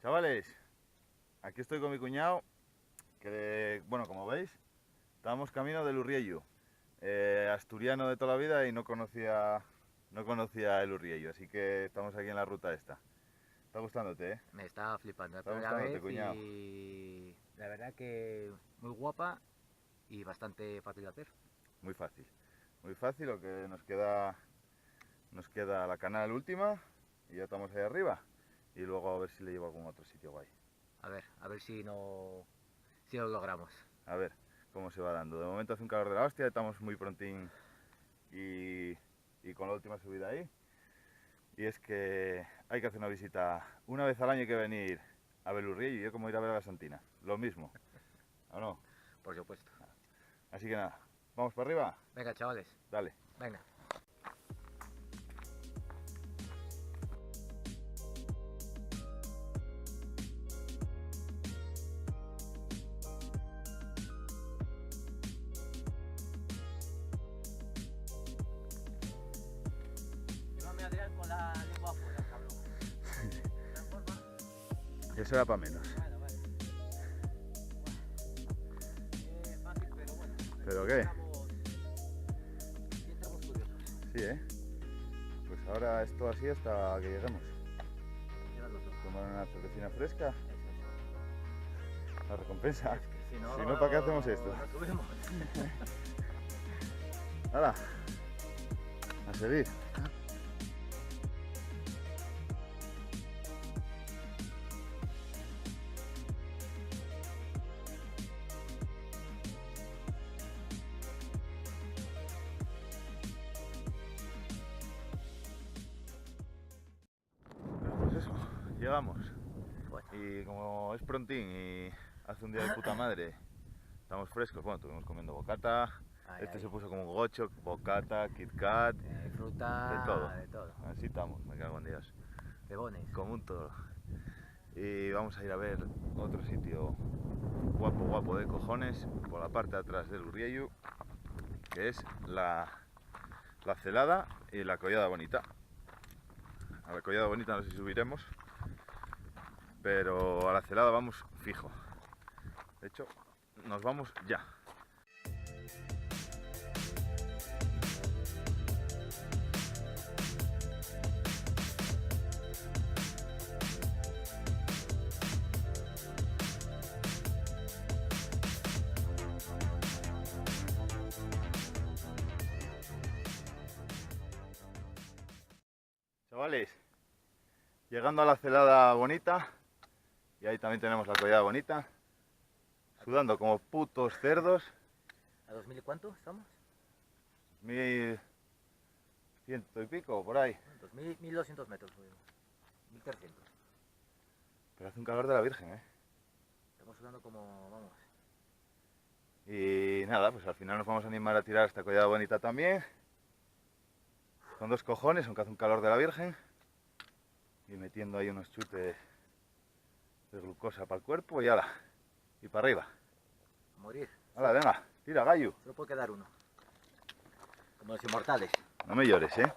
Chavales, aquí estoy con mi cuñado, que bueno, como veis, estamos camino del Urriellu, asturiano de toda la vida y no conocía el Urriellu, así que estamos aquí en la ruta esta. ¿Está gustándote, eh? Me está flipando la Está primera gustándote, vez cuñado. y la verdad que muy guapa y bastante fácil de hacer. Muy fácil, lo que nos queda la canal última y ya estamos ahí arriba. Y luego a ver si le llevo a algún otro sitio guay. A ver si lo logramos. A ver cómo se va dando. De momento hace un calor de la hostia, estamos muy prontín y con la última subida ahí. Y es que hay que hacer una visita. Una vez al año hay que venir a ver el Urriellu y yo como ir a ver a la Santina. Lo mismo, ¿o no? Por supuesto. Así que nada, ¿vamos para arriba? Venga, chavales, Dale. venga. Llévame a Adrián con la lengua afuera, cabrón. Eso era para menos. Bueno, vale. Fácil, pero bueno. ¿Pero qué? Estamos curiosos. Sí, ¿eh? Pues ahora esto así hasta que lleguemos. Llévalo todo. Tomar una cervecina fresca, Eso, eso. la recompensa. Es que Si no, ¿para qué hacemos esto? No subimos. ¡Hala! A seguir. Pues eso, llegamos. Bueno, Y como es prontín y hace un día de puta madre, estamos frescos. Bueno, estuvimos comiendo bocata. Este se puso como gocho, bocata, Kit Kat, fruta, de todo. de todo. Así estamos, me cago en Dios. Cebones. Como un toro. Y vamos a ir a ver otro sitio guapo de cojones por la parte de atrás del Urriellu, que es la Celada y la Collada Bonita. A la Collada Bonita no sé si subiremos, pero a la Celada vamos fijo. De hecho, nos vamos ya. Chavales, llegando a la Celada Bonita, y ahí también tenemos la Collada Bonita, sudando como putos cerdos, ¿A 2000 y cuánto estamos? 1100 y pico, por ahí. 2000, 1200 metros, 1300. Pero hace un calor de la Virgen, ¿eh? Estamos sudando como, vamos. Y nada, pues al final nos vamos a animar a tirar esta Collada Bonita también. Con dos cojones, aunque hace un calor de la Virgen. Y metiendo ahí unos chutes de glucosa para el cuerpo y ala. Y para arriba. A morir. Ala, venga, tira, gallo. Solo puede quedar uno. Como los inmortales. No me llores, ¿eh?